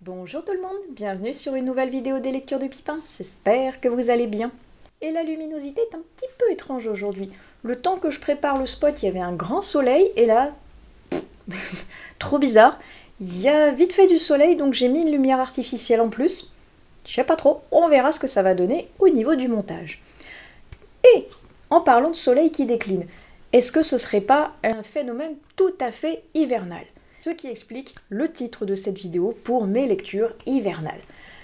Bonjour tout le monde, bienvenue sur une nouvelle vidéo des lectures de Pipin, j'espère que vous allez bien. Et la luminosité est un petit peu étrange aujourd'hui. Le temps que je prépare le spot, il y avait un grand soleil et là, trop bizarre. Il y a vite fait du soleil donc j'ai mis une lumière artificielle en plus. Je sais pas trop, on verra ce que ça va donner au niveau du montage. Et en parlant de soleil qui décline, est-ce que ce serait pas un phénomène tout à fait hivernal ? Ce qui explique le titre de cette vidéo pour mes lectures hivernales.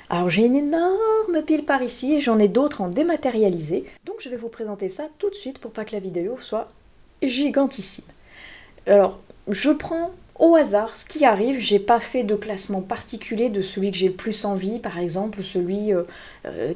Alors j'ai une énorme pile par ici et j'en ai d'autres en dématérialisé, donc je vais vous présenter ça tout de suite pour pas que la vidéo soit gigantissime. Alors je prends au hasard ce qui arrive, j'ai pas fait de classement particulier de celui que j'ai le plus envie, par exemple celui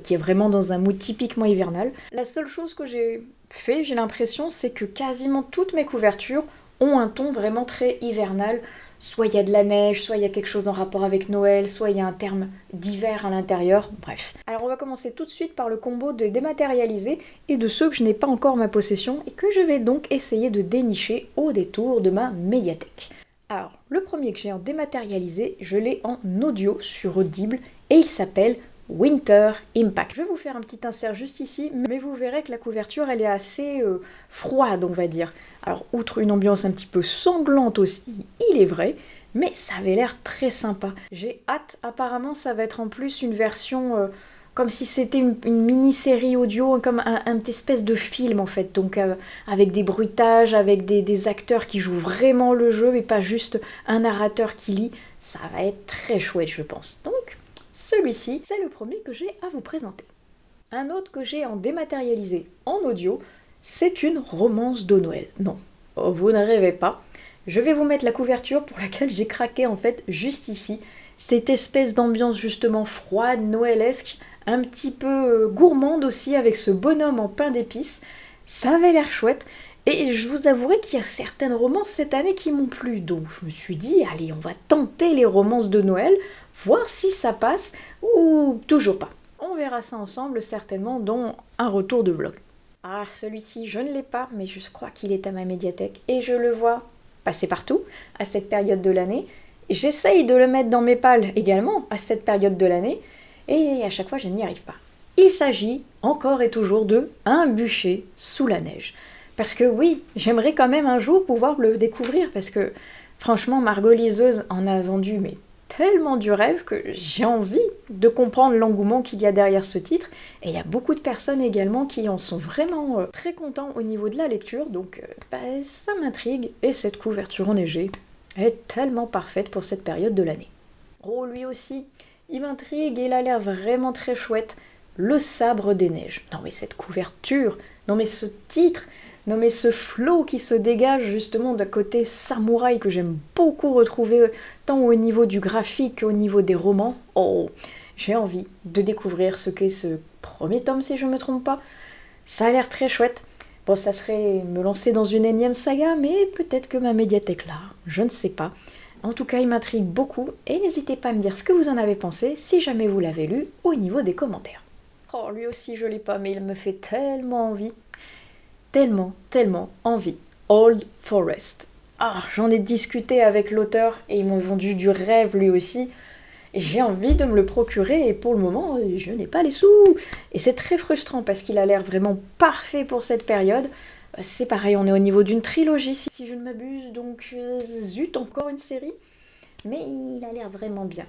qui est vraiment dans un mood typiquement hivernal. La seule chose que j'ai fait, j'ai l'impression, c'est que quasiment toutes mes couvertures ont un ton vraiment très hivernal. Soit il y a de la neige, soit il y a quelque chose en rapport avec Noël, soit il y a un terme d'hiver à l'intérieur, bref. Alors on va commencer tout de suite par le combo de dématérialisés et de ceux que je n'ai pas encore en ma possession et que je vais donc essayer de dénicher au détour de ma médiathèque. Alors, le premier que j'ai en dématérialisé, je l'ai en audio sur Audible et il s'appelle Winter Impact. Je vais vous faire un petit insert juste ici, mais vous verrez que la couverture elle est assez froide, on va dire. Alors, outre une ambiance un petit peu sanglante aussi, il est vrai, mais ça avait l'air très sympa. J'ai hâte, apparemment ça va être en plus une version comme si c'était une mini-série audio, comme un espèce de film en fait, donc avec des bruitages, avec des acteurs qui jouent vraiment le jeu et pas juste un narrateur qui lit. Ça va être très chouette je pense. Donc, celui-ci, c'est le premier que j'ai à vous présenter. Un autre que j'ai en dématérialisé en audio, c'est une romance de Noël. Non, vous ne rêvez pas. Je vais vous mettre la couverture pour laquelle j'ai craqué en fait juste ici. Cette espèce d'ambiance justement froide, noëlesque, un petit peu gourmande aussi avec ce bonhomme en pain d'épices. Ça avait l'air chouette. Et je vous avouerai qu'il y a certaines romances cette année qui m'ont plu. Donc je me suis dit, allez, on va tenter les romances de Noël, voir si ça passe ou toujours pas. On verra ça ensemble certainement dans un retour de vlog. Ah, celui-ci, je ne l'ai pas, mais je crois qu'il est à ma médiathèque. Et je le vois passer partout à cette période de l'année. J'essaye de le mettre dans mes pales également à cette période de l'année. Et à chaque fois, je n'y arrive pas. Il s'agit encore et toujours de Un bûcher sous la neige. Parce que oui, j'aimerais quand même un jour pouvoir le découvrir, parce que franchement, Margot Liseuse en a vendu mais tellement du rêve que j'ai envie de comprendre l'engouement qu'il y a derrière ce titre. Et il y a beaucoup de personnes également qui en sont vraiment très contents au niveau de la lecture, donc ça m'intrigue. Et cette couverture enneigée est tellement parfaite pour cette période de l'année. Oh, lui aussi, il m'intrigue et il a l'air vraiment très chouette. Le sabre des neiges. Non mais cette couverture, non mais ce titre, non mais ce flow qui se dégage justement d'un côté samouraï que j'aime beaucoup retrouver tant au niveau du graphique qu'au niveau des romans. Oh, j'ai envie de découvrir ce qu'est ce premier tome si je ne me trompe pas. Ça a l'air très chouette. Bon, ça serait me lancer dans une énième saga, mais peut-être que ma médiathèque là, je ne sais pas. En tout cas, il m'intrigue beaucoup et n'hésitez pas à me dire ce que vous en avez pensé si jamais vous l'avez lu au niveau des commentaires. Oh, lui aussi je l'ai pas, mais il me fait tellement envie. Tellement envie. Old Forest. Ah, j'en ai discuté avec l'auteur et ils m'ont vendu du rêve lui aussi. J'ai envie de me le procurer et pour le moment, je n'ai pas les sous. Et c'est très frustrant parce qu'il a l'air vraiment parfait pour cette période. C'est pareil, on est au niveau d'une trilogie si je ne m'abuse, donc zut, encore une série. Mais il a l'air vraiment bien.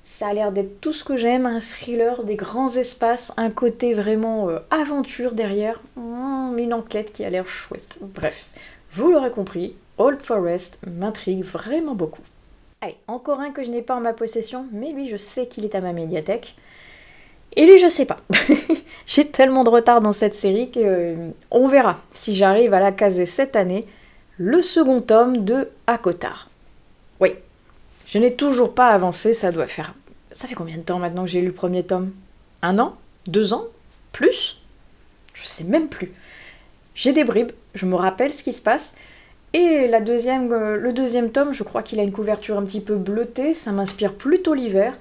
Ça a l'air d'être tout ce que j'aime, un thriller, des grands espaces, un côté vraiment aventure derrière, une enquête qui a l'air chouette. Bref, vous l'aurez compris, Old Forest m'intrigue vraiment beaucoup. Allez, encore un que je n'ai pas en ma possession, mais lui je sais qu'il est à ma médiathèque. Et lui je sais pas. J'ai tellement de retard dans cette série qu'on verra si j'arrive à la caser cette année, le second tome de Akotar. Oui. Je n'ai toujours pas avancé, ça doit faire... Ça fait combien de temps maintenant que j'ai lu le premier tome ? 1 an ? 2 ans ? Plus ? Je sais même plus. J'ai des bribes, je me rappelle ce qui se passe. Et le deuxième tome, je crois qu'il a une couverture un petit peu bleutée, ça m'inspire plutôt l'hiver.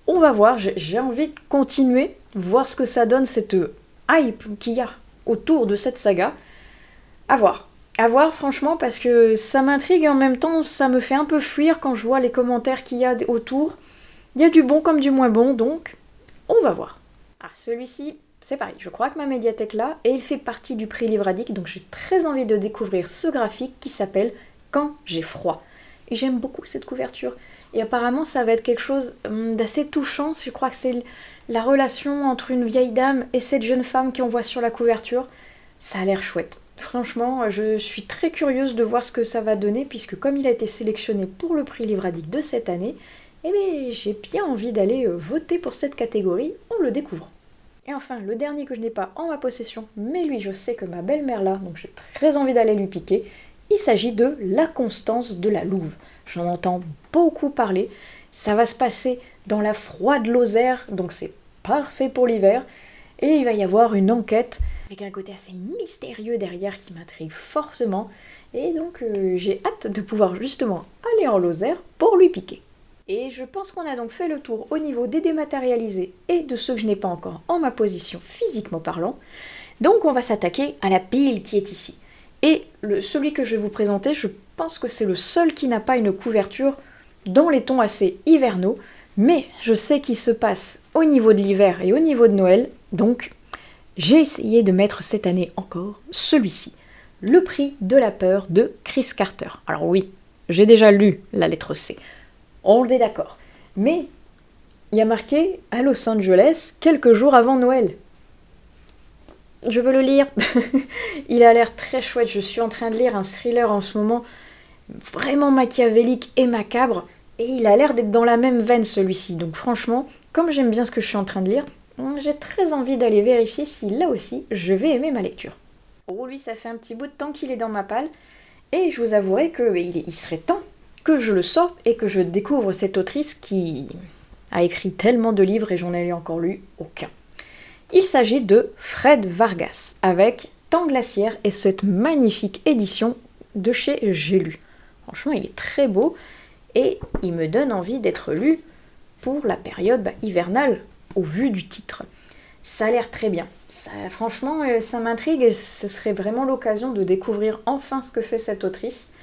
On va voir, j'ai envie de continuer, voir ce que ça donne, cette hype qu'il y a autour de cette saga. À voir. À voir franchement parce que ça m'intrigue et en même temps ça me fait un peu fuir quand je vois les commentaires qu'il y a autour. Il y a du bon comme du moins bon, donc on va voir. Ah, celui-ci, c'est pareil, je crois que ma médiathèque là, et il fait partie du prix Livradique, donc j'ai très envie de découvrir ce graphique qui s'appelle Quand j'ai froid. Et j'aime beaucoup cette couverture. Et apparemment ça va être quelque chose d'assez touchant, je crois que c'est la relation entre une vieille dame et cette jeune femme qu'on voit sur la couverture. Ça a l'air chouette. Franchement, je suis très curieuse de voir ce que ça va donner, puisque comme il a été sélectionné pour le prix Livradique de cette année, eh bien, j'ai bien envie d'aller voter pour cette catégorie en le découvrant. Et enfin, le dernier que je n'ai pas en ma possession, mais lui je sais que ma belle-mère l'a, donc j'ai très envie d'aller lui piquer, il s'agit de La Constance de la Louve. J'en entends beaucoup parler, ça va se passer dans la froide Lozère, donc c'est parfait pour l'hiver, et il va y avoir une enquête avec un côté assez mystérieux derrière qui m'intrigue fortement, et donc j'ai hâte de pouvoir justement aller en Lozère pour lui piquer. Et je pense qu'on a donc fait le tour au niveau des dématérialisés et de ceux que je n'ai pas encore en ma position physiquement parlant. Donc on va s'attaquer à la pile qui est ici. Et celui que je vais vous présenter, je pense que c'est le seul qui n'a pas une couverture dans les tons assez hivernaux, mais je sais qu'il se passe au niveau de l'hiver et au niveau de Noël, donc j'ai essayé de mettre cette année encore celui-ci, Le Prix de la peur de Chris Carter. Alors oui, j'ai déjà lu la lettre C. On est d'accord. Mais il y a marqué à Los Angeles quelques jours avant Noël. Je veux le lire. Il a l'air très chouette. Je suis en train de lire un thriller en ce moment vraiment machiavélique et macabre. Et il a l'air d'être dans la même veine celui-ci. Donc franchement, comme j'aime bien ce que je suis en train de lire, j'ai très envie d'aller vérifier si là aussi je vais aimer ma lecture. Oh lui, ça fait un petit bout de temps qu'il est dans ma palle. Et je vous avouerai qu'il serait temps que je le sorte et que je découvre cette autrice qui a écrit tellement de livres et j'en ai encore lu aucun. Il s'agit de Fred Vargas avec Temps glaciaire et cette magnifique édition de chez J'ai lu. Franchement, il est très beau et il me donne envie d'être lu pour la période hivernale au vu du titre. Ça a l'air très bien. Franchement, ça m'intrigue et ce serait vraiment l'occasion de découvrir enfin ce que fait cette autrice.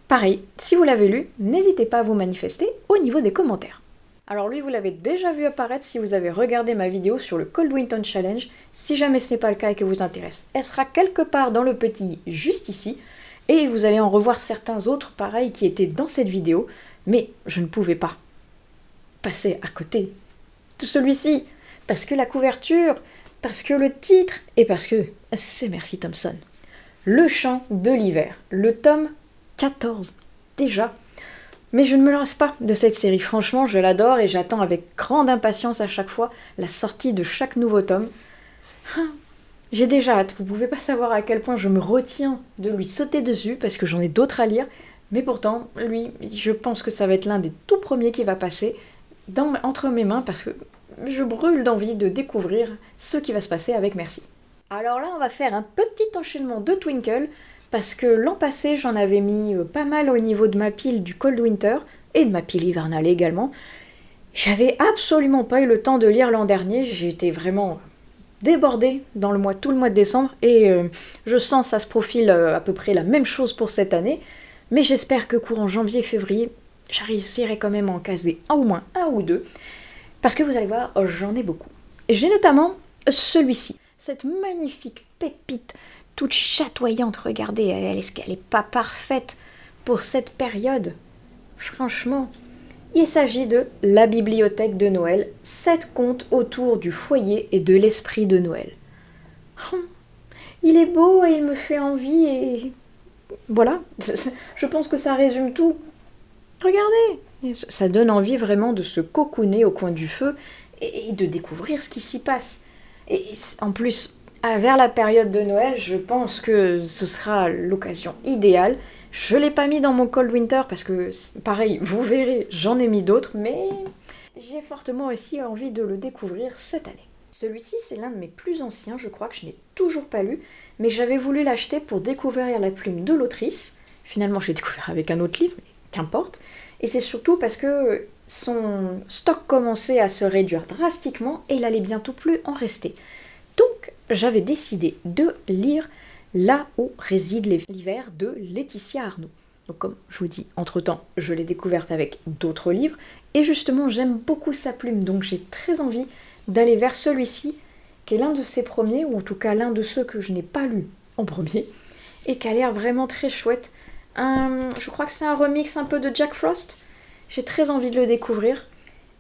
Pareil, si vous l'avez lu, n'hésitez pas à vous manifester au niveau des commentaires. Alors lui, vous l'avez déjà vu apparaître si vous avez regardé ma vidéo sur le Cold Winter Challenge. Si jamais ce n'est pas le cas et que vous intéresse, elle sera quelque part dans le petit juste ici. Et vous allez en revoir certains autres pareils qui étaient dans cette vidéo. Mais je ne pouvais pas passer à côté de celui-ci. Parce que la couverture, parce que le titre et parce que c'est Merci Thompson. Le chant de l'hiver, le tome 14, déjà. Mais je ne me lasse pas de cette série, franchement, je l'adore et j'attends avec grande impatience à chaque fois la sortie de chaque nouveau tome. J'ai déjà hâte, vous pouvez pas savoir à quel point je me retiens de lui sauter dessus parce que j'en ai d'autres à lire, mais pourtant, lui, je pense que ça va être l'un des tout premiers qui va passer entre mes mains parce que je brûle d'envie de découvrir ce qui va se passer avec Merci. Alors là, on va faire un petit enchaînement de Twinkle, parce que l'an passé, j'en avais mis pas mal au niveau de ma pile du Cold Winter, et de ma pile hivernale également. J'avais absolument pas eu le temps de lire l'an dernier, j'ai été vraiment débordée dans tout le mois de décembre, et je sens ça se profile à peu près la même chose pour cette année, mais j'espère que courant janvier-février, j'arriverai quand même à en caser au moins un ou deux, parce que vous allez voir, j'en ai beaucoup. J'ai notamment celui-ci, cette magnifique pépite toute chatoyante, regardez, est-ce qu'elle n'est pas parfaite pour cette période? Franchement, il s'agit de La Bibliothèque de Noël, 7 contes autour du foyer et de l'esprit de Noël. Il est beau et il me fait envie et voilà, je pense que ça résume tout. Regardez, ça donne envie vraiment de se cocooner au coin du feu et de découvrir ce qui s'y passe. Et en plus, vers la période de Noël, je pense que ce sera l'occasion idéale. Je ne l'ai pas mis dans mon Cold Winter parce que, pareil, vous verrez, j'en ai mis d'autres, mais j'ai fortement aussi envie de le découvrir cette année. Celui-ci, c'est l'un de mes plus anciens, je crois que je n'ai toujours pas lu, mais j'avais voulu l'acheter pour découvrir la plume de l'autrice. Finalement, je l'ai découvert avec un autre livre, mais qu'importe. Et c'est surtout parce que son stock commençait à se réduire drastiquement et il allait bientôt plus en rester. Donc, j'avais décidé de lire Là où réside l'hiver de Laetitia Arnoux. Donc comme je vous dis, entre-temps, je l'ai découverte avec d'autres livres, et justement j'aime beaucoup sa plume, donc j'ai très envie d'aller vers celui-ci, qui est l'un de ses premiers, ou en tout cas l'un de ceux que je n'ai pas lu en premier, et qui a l'air vraiment très chouette. Je crois que c'est un remix un peu de Jack Frost, j'ai très envie de le découvrir,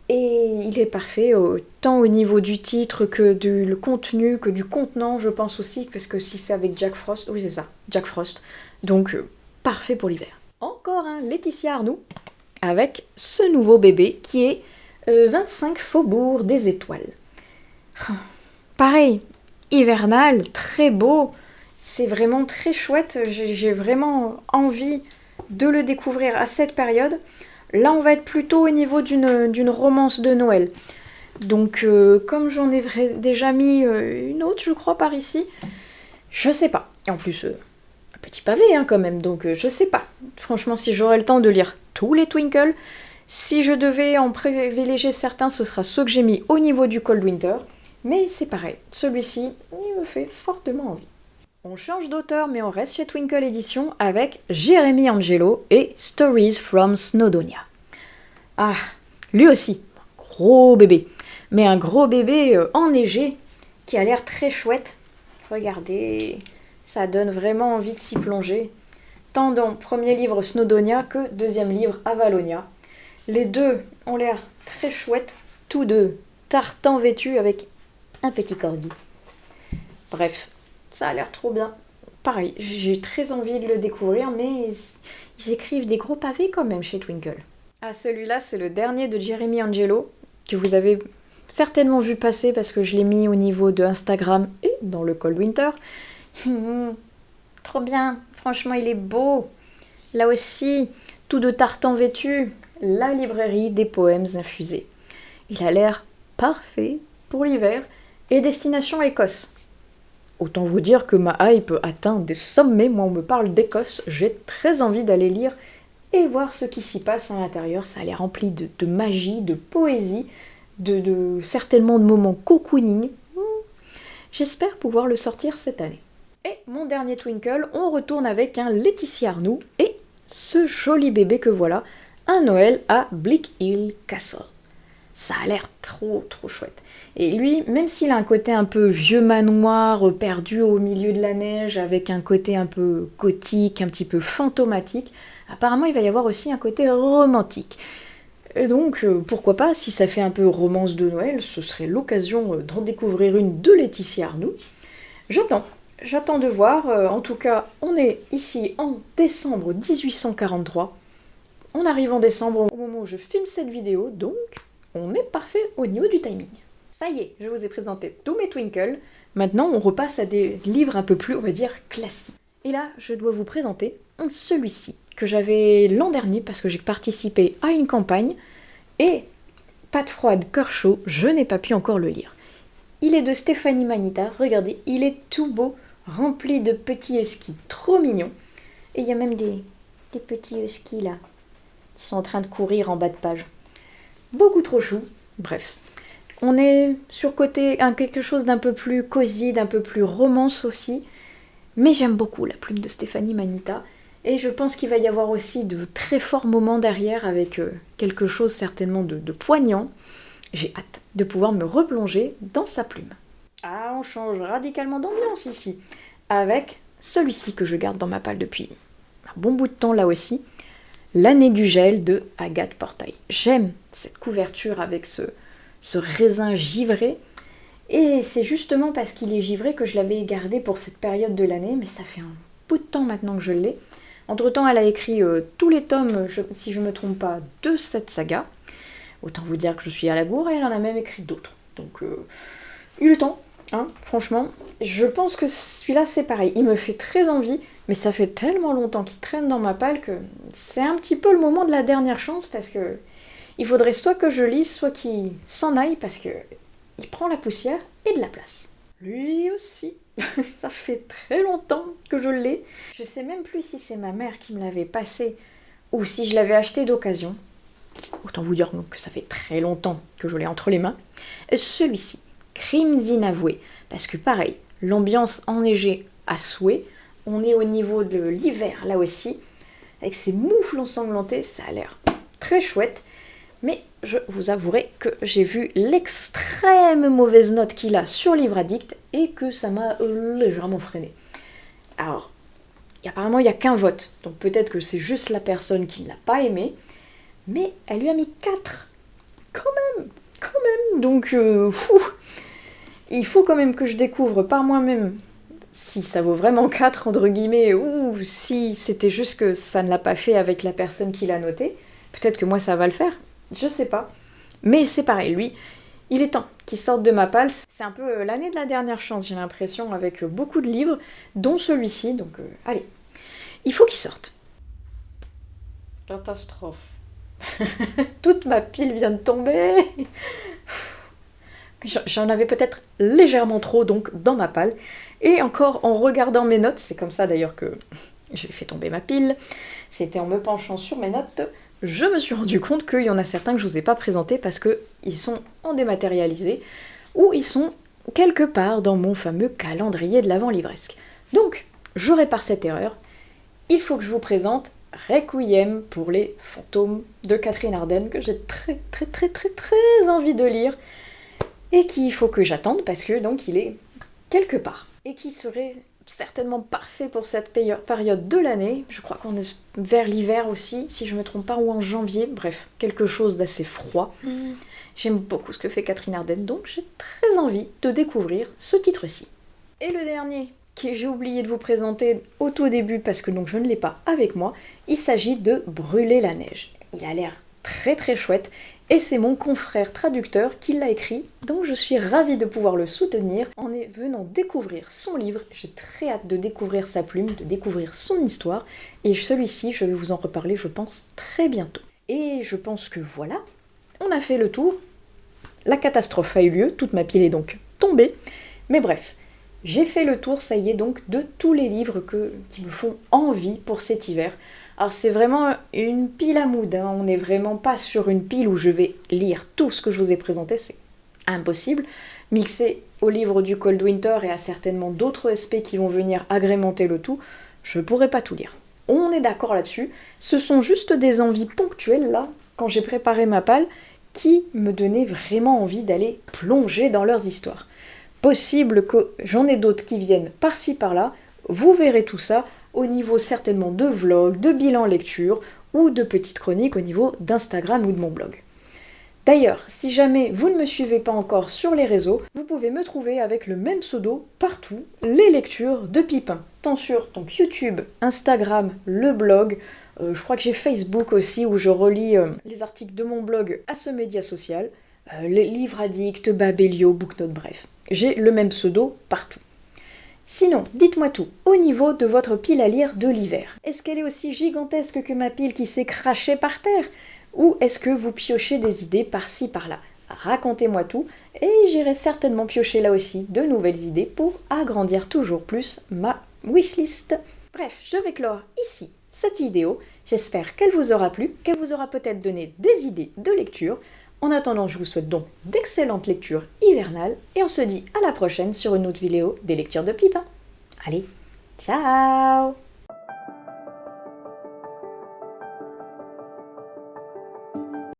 et il est parfait, tant au niveau du titre que du contenu, que du contenant, je pense aussi, parce que si c'est avec Jack Frost, oui c'est ça, Jack Frost, donc parfait pour l'hiver. Encore un Laetitia Arnoux, avec ce nouveau bébé qui est 25 Faubourg des Étoiles. Pareil, hivernal, très beau, c'est vraiment très chouette, j'ai vraiment envie de le découvrir à cette période. Là, on va être plutôt au niveau d'une romance de Noël. Donc, comme j'en ai déjà mis une autre, je crois, par ici, je sais pas. Et en plus, un petit pavé, hein, quand même, donc je sais pas. Franchement, si j'aurais le temps de lire tous les Twinkle, si je devais en privilégier certains, ce sera ceux que j'ai mis au niveau du Cold Winter. Mais c'est pareil, celui-ci, il me fait fortement envie. On change d'auteur, mais on reste chez Twinkle Édition avec Jeremy Angelo et Stories from Snowdonia. Ah, lui aussi, gros bébé. Mais un gros bébé enneigé qui a l'air très chouette. Regardez, ça donne vraiment envie de s'y plonger. Tant dans premier livre Snowdonia que deuxième livre Avalonia. Les deux ont l'air très chouettes, tous deux tartans vêtus avec un petit corgi. Bref, ça a l'air trop bien. Pareil, j'ai très envie de le découvrir, mais ils écrivent des gros pavés quand même chez Twinkle. Ah, celui-là, c'est le dernier de Jeremy Angelo, que vous avez certainement vu passer parce que je l'ai mis au niveau de Instagram et dans le Cold Winter. Trop bien, franchement, il est beau. Là aussi, tout de tartan vêtu, la librairie des poèmes infusés. Il a l'air parfait pour l'hiver et destination Écosse. Autant vous dire que ma hype atteint des sommets. Moi, on me parle d'Écosse, j'ai très envie d'aller lire et voir ce qui s'y passe à l'intérieur. Ça a l'air rempli de magie, de poésie, certainement de moments cocooning. J'espère pouvoir le sortir cette année. Et mon dernier Twinkle, on retourne avec un Laetitia Arnoux et ce joli bébé que voilà, un Noël à Bleak Hill Castle. Ça a l'air trop chouette. Et lui, même s'il a un côté un peu vieux manoir, perdu au milieu de la neige, avec un côté un peu gothique, un petit peu fantomatique, apparemment il va y avoir aussi un côté romantique. Et donc, pourquoi pas, si ça fait un peu romance de Noël, ce serait l'occasion d'en découvrir une de Laetitia Arnoux. J'attends de voir. En tout cas, on est ici en décembre 1843. On arrive en décembre au moment où je filme cette vidéo, donc on est parfait au niveau du timing. Ça y est, je vous ai présenté tous mes Twinkle. Maintenant, on repasse à des livres un peu plus, on va dire, classiques. Et là, je dois vous présenter celui-ci, que j'avais l'an dernier parce que j'ai participé à une campagne. Et, patte froide, cœur chaud, je n'ai pas pu encore le lire. Il est de Stéphanie Manita, regardez, il est tout beau, rempli de petits huskies, trop mignons. Et il y a même des petits huskies là, qui sont en train de courir en bas de page. Beaucoup trop chou, bref. On est sur quelque chose d'un peu plus cosy, d'un peu plus romance aussi. Mais j'aime beaucoup la plume de Stéphanie Manita. Et je pense qu'il va y avoir aussi de très forts moments derrière avec quelque chose certainement de poignant. J'ai hâte de pouvoir me replonger dans sa plume. Ah, on change radicalement d'ambiance ici. Avec celui-ci que je garde dans ma palle depuis un bon bout de temps là aussi. L'année du gel de Agathe Portail. J'aime cette couverture avec ce raisin givré. Et c'est justement parce qu'il est givré que je l'avais gardé pour cette période de l'année. Mais ça fait un bout de temps maintenant que je l'ai. Entre-temps, elle a écrit tous les tomes, si je ne me trompe pas, de cette saga. Autant vous dire que je suis à la bourre et elle en a même écrit d'autres. Donc, il est temps, hein, franchement. Je pense que celui-là, c'est pareil. Il me fait très envie, mais ça fait tellement longtemps qu'il traîne dans ma palle que c'est un petit peu le moment de la dernière chance parce que il faudrait soit que je lise, soit qu'il s'en aille parce que il prend la poussière et de la place. Lui aussi. Ça fait très longtemps que je l'ai. Je sais même plus si c'est ma mère qui me l'avait passé ou si je l'avais acheté d'occasion. Autant vous dire que ça fait très longtemps que je l'ai entre les mains. Celui-ci, Crimes inavoués. Parce que pareil, l'ambiance enneigée à souhait, On est au niveau de l'hiver là aussi, avec ces moufles ensanglantés, ça a l'air très chouette. Mais je vous avouerai que j'ai vu l'extrême mauvaise note qu'il a sur Livre Addict et que ça m'a légèrement freiné. Alors, apparemment il n'y a qu'un vote, donc peut-être que c'est juste la personne qui ne l'a pas aimé, mais elle lui a mis 4. Quand même. Donc, il faut quand même que je découvre par moi-même si ça vaut vraiment 4, entre guillemets, ou si c'était juste que ça ne l'a pas fait avec la personne qui l'a noté. Peut-être que moi ça va le faire, je sais pas. Mais c'est pareil, lui, il est temps qu'il sorte de ma palle. C'est un peu l'année de la dernière chance, j'ai l'impression, avec beaucoup de livres, dont celui-ci, donc allez, il faut qu'il sorte. Catastrophe. Toute ma pile vient de tomber. J'en avais peut-être légèrement trop donc dans ma palle. Et encore en regardant mes notes, c'est comme ça d'ailleurs que j'ai fait tomber ma pile, c'était en me penchant sur mes notes, je me suis rendu compte qu'il y en a certains que je ne vous ai pas présentés parce qu'ils sont en dématérialisé ou ils sont quelque part dans mon fameux calendrier de l'Avent livresque. Donc, je répare cette erreur. Il faut que je vous présente Requiem pour les fantômes de Catherine Arden, que j'ai très envie de lire et qu'il faut que j'attende parce que donc il est quelque part et qui serait certainement parfait pour cette période de l'année. Je crois qu'on est vers l'hiver aussi, si je ne me trompe pas, ou en janvier, bref, quelque chose d'assez froid. J'aime beaucoup ce que fait Catherine Arden, donc j'ai très envie de découvrir ce titre-ci. Et le dernier, que j'ai oublié de vous présenter au tout début parce que donc je ne l'ai pas avec moi, il s'agit de Brûler la neige. Il a l'air très chouette et c'est mon confrère traducteur qui l'a écrit, donc je suis ravie de pouvoir le soutenir en venant découvrir son livre. J'ai très hâte de découvrir sa plume, de découvrir son histoire, et celui-ci, je vais vous en reparler, je pense, très bientôt. Et je pense que voilà, on a fait le tour. La catastrophe a eu lieu, toute ma pile est donc tombée, mais bref, j'ai fait le tour, ça y est donc, de tous les livres qui me font envie pour cet hiver. Alors c'est vraiment une pile à mood, hein. On n'est vraiment pas sur une pile où je vais lire tout ce que je vous ai présenté, c'est impossible. Mixé au livre du Cold Winter et à certainement d'autres SP qui vont venir agrémenter le tout, je ne pourrai pas tout lire. On est d'accord là-dessus, ce sont juste des envies ponctuelles là, quand j'ai préparé ma palle, qui me donnaient vraiment envie d'aller plonger dans leurs histoires. Possible que j'en ai d'autres qui viennent par-ci par-là, vous verrez tout ça au niveau certainement de vlogs, de bilan lecture ou de petites chroniques au niveau d'Instagram ou de mon blog. D'ailleurs, si jamais vous ne me suivez pas encore sur les réseaux, vous pouvez me trouver avec le même pseudo partout, les lectures de Pipin. Tant sur donc YouTube, Instagram, le blog, je crois que j'ai Facebook aussi où je relis les articles de mon blog à ce média social, les livres addicts, Babelio, Booknote, bref. J'ai le même pseudo partout. Sinon, dites-moi tout, au niveau de votre pile à lire de l'hiver. Est-ce qu'elle est aussi gigantesque que ma pile qui s'est crachée par terre? Ou est-ce que vous piochez des idées par-ci par-là? Racontez-moi tout, et j'irai certainement piocher là aussi de nouvelles idées pour agrandir toujours plus ma wishlist. Bref, je vais clore ici cette vidéo. J'espère qu'elle vous aura plu, qu'elle vous aura peut-être donné des idées de lecture. En attendant, je vous souhaite donc d'excellentes lectures hivernales et on se dit à la prochaine sur une autre vidéo des lectures de Pipin. Allez, ciao!